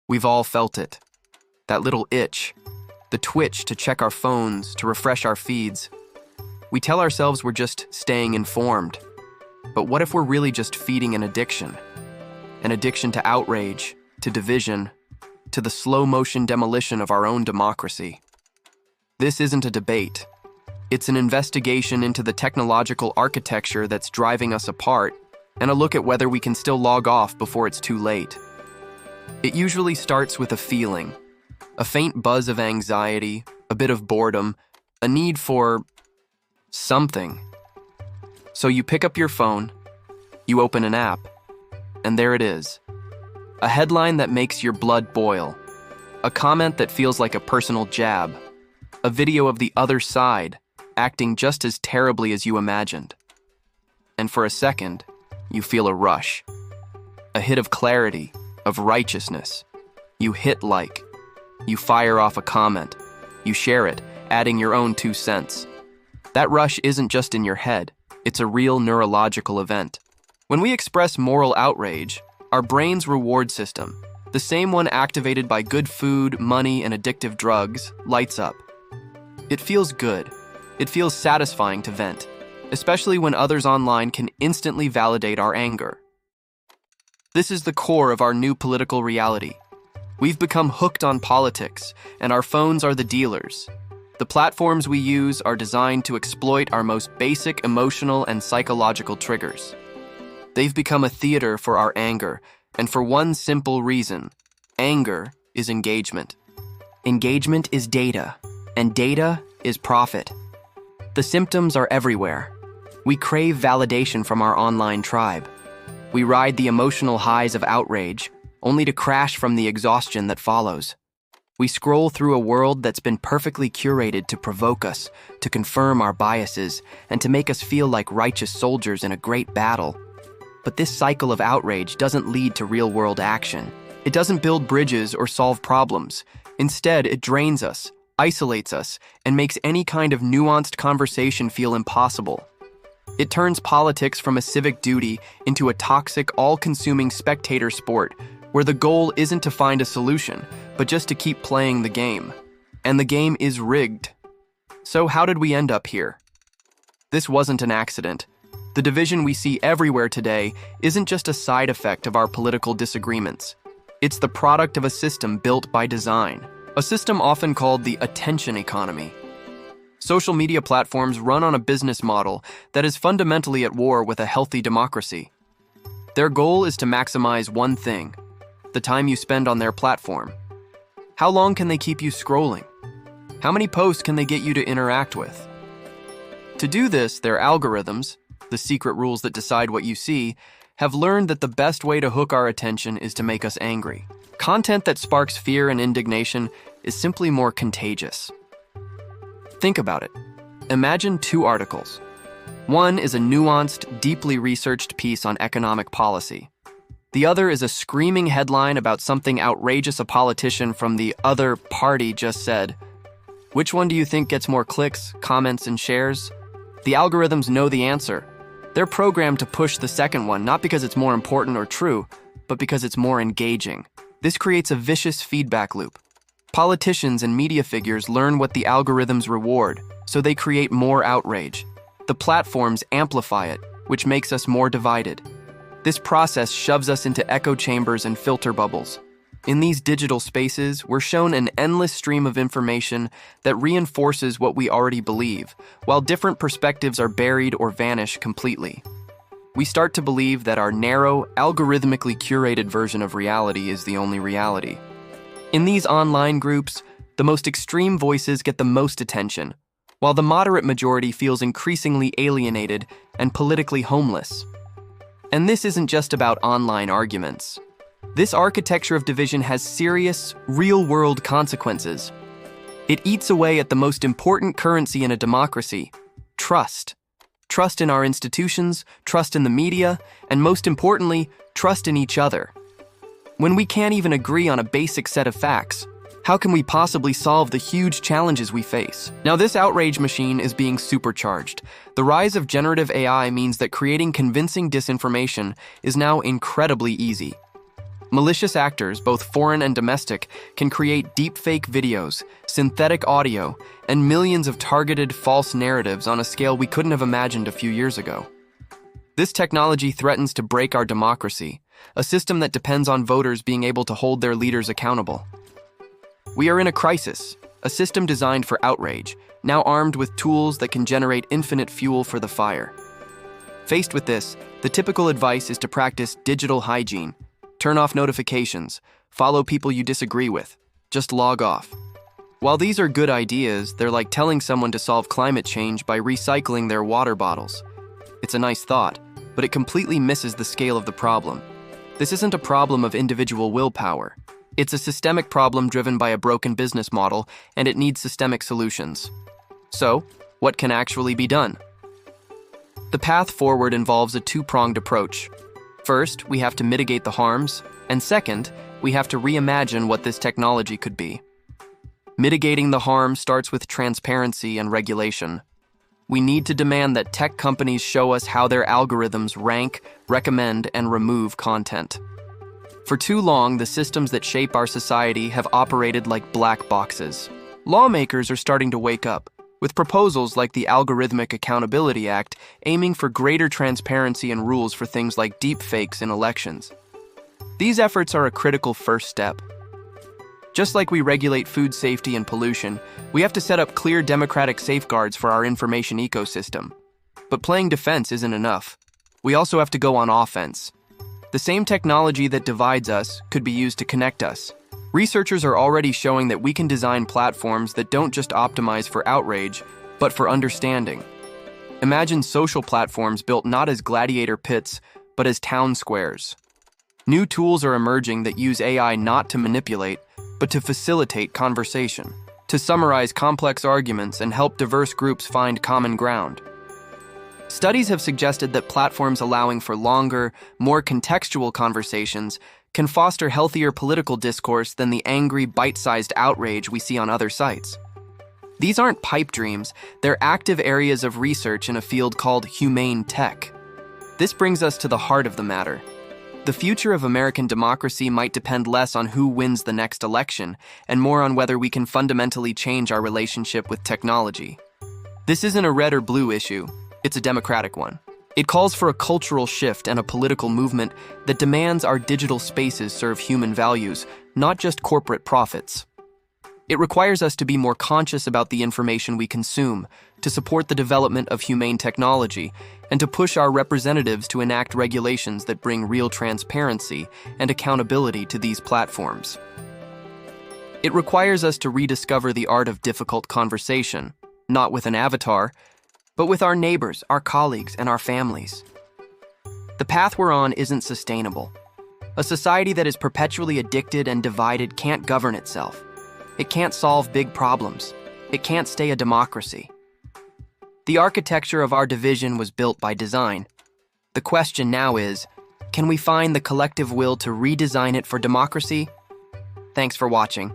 We've all felt it. That little itch, the twitch to check our phones, to refresh our feeds. We tell ourselves we're just staying informed. But what if we're really just feeding an addiction? An addiction to outrage, to division, to the slow-motion demolition of our own democracy. This isn't a debate. It's an investigation into the technological architecture that's driving us apart, and a look at whether we can still log off before it's too late. It usually starts with a feeling, a faint buzz of anxiety, a bit of boredom, a need for something. So you pick up your phone, you open an app, and there it is. A headline that makes your blood boil, a comment that feels like a personal jab, a video of the other side acting just as terribly as you imagined. And for a second, you feel a rush, a hit of clarity, of righteousness. You hit like, you fire off a comment, you share it, adding your own 2 cents. That rush isn't just in your head, it's a real neurological event. When we express moral outrage, our brain's reward system, the same one activated by good food, money, and addictive drugs, lights up. It feels good. It feels satisfying to vent, especially when others online can instantly validate our anger. This is the core of our new political reality. We've become hooked on politics, and our phones are the dealers. The platforms we use are designed to exploit our most basic emotional and psychological triggers. They've become a theater for our anger, and for one simple reason: anger is engagement. Engagement is data, and data is profit. The symptoms are everywhere. We crave validation from our online tribe. We ride the emotional highs of outrage, only to crash from the exhaustion that follows. We scroll through a world that's been perfectly curated to provoke us, to confirm our biases, and to make us feel like righteous soldiers in a great battle. But this cycle of outrage doesn't lead to real-world action. It doesn't build bridges or solve problems. Instead, it drains us, isolates us, and makes any kind of nuanced conversation feel impossible. It turns politics from a civic duty into a toxic, all-consuming spectator sport where the goal isn't to find a solution, but just to keep playing the game. And the game is rigged. So how did we end up here? This wasn't an accident. The division we see everywhere today isn't just a side effect of our political disagreements. It's the product of a system built by design, a system often called the attention economy. Social media platforms run on a business model that is fundamentally at war with a healthy democracy. Their goal is to maximize one thing: the time you spend on their platform. How long can they keep you scrolling? How many posts can they get you to interact with? To do this, their algorithms, the secret rules that decide what you see, have learned that the best way to hook our attention is to make us angry. Content that sparks fear and indignation is simply more contagious. Think about it. Imagine 2 articles. One is a nuanced, deeply researched piece on economic policy. The other is a screaming headline about something outrageous a politician from the other party just said. Which one do you think gets more clicks, comments, and shares? The algorithms know the answer. They're programmed to push the second one, not because it's more important or true, but because it's more engaging. This creates a vicious feedback loop. Politicians and media figures learn what the algorithms reward, so they create more outrage. The platforms amplify it, which makes us more divided. This process shoves us into echo chambers and filter bubbles. In these digital spaces, we're shown an endless stream of information that reinforces what we already believe, while different perspectives are buried or vanish completely. We start to believe that our narrow, algorithmically curated version of reality is the only reality. In these online groups, the most extreme voices get the most attention, while the moderate majority feels increasingly alienated and politically homeless. And this isn't just about online arguments. This architecture of division has serious, real-world consequences. It eats away at the most important currency in a democracy: trust. Trust in our institutions, trust in the media, and most importantly, trust in each other. When we can't even agree on a basic set of facts, how can we possibly solve the huge challenges we face? Now, this outrage machine is being supercharged. The rise of generative AI means that creating convincing disinformation is now incredibly easy. Malicious actors, both foreign and domestic, can create deepfake videos, synthetic audio, and millions of targeted false narratives on a scale we couldn't have imagined a few years ago. This technology threatens to break our democracy, a system that depends on voters being able to hold their leaders accountable. We are in a crisis, a system designed for outrage, now armed with tools that can generate infinite fuel for the fire. Faced with this, the typical advice is to practice digital hygiene. Turn off notifications, follow people you disagree with, just log off. While these are good ideas, they're like telling someone to solve climate change by recycling their water bottles. It's a nice thought, but it completely misses the scale of the problem. This isn't a problem of individual willpower. It's a systemic problem driven by a broken business model, and it needs systemic solutions. So, what can actually be done? The path forward involves a two-pronged approach. First, we have to mitigate the harms, and second, we have to reimagine what this technology could be. Mitigating the harm starts with transparency and regulation. We need to demand that tech companies show us how their algorithms rank, recommend, and remove content. For too long, the systems that shape our society have operated like black boxes. Lawmakers are starting to wake up, with proposals like the Algorithmic Accountability Act aiming for greater transparency and rules for things like deepfakes in elections. These efforts are a critical first step. Just like we regulate food safety and pollution, we have to set up clear democratic safeguards for our information ecosystem. But playing defense isn't enough. We also have to go on offense. The same technology that divides us could be used to connect us. Researchers are already showing that we can design platforms that don't just optimize for outrage, but for understanding. Imagine social platforms built not as gladiator pits, but as town squares. New tools are emerging that use AI not to manipulate, but to facilitate conversation, to summarize complex arguments and help diverse groups find common ground. Studies have suggested that platforms allowing for longer, more contextual conversations can foster healthier political discourse than the angry, bite-sized outrage we see on other sites. These aren't pipe dreams, they're active areas of research in a field called Humane tech. This brings us to the heart of the matter. The future of American democracy might depend less on who wins the next election and more on whether we can fundamentally change our relationship with technology. This isn't a red or blue issue, it's a democratic one. It calls for a cultural shift and a political movement that demands our digital spaces serve human values, not just corporate profits. It requires us to be more conscious about the information we consume, to support the development of humane technology, and to push our representatives to enact regulations that bring real transparency and accountability to these platforms. It requires us to rediscover the art of difficult conversation, not with an avatar, but with our neighbors, our colleagues, and our families. The path we're on isn't sustainable. A society that is perpetually addicted and divided can't govern itself. It can't solve big problems. It can't stay a democracy. The architecture of our division was built by design. The question now is, can we find the collective will to redesign it for democracy? Thanks for watching.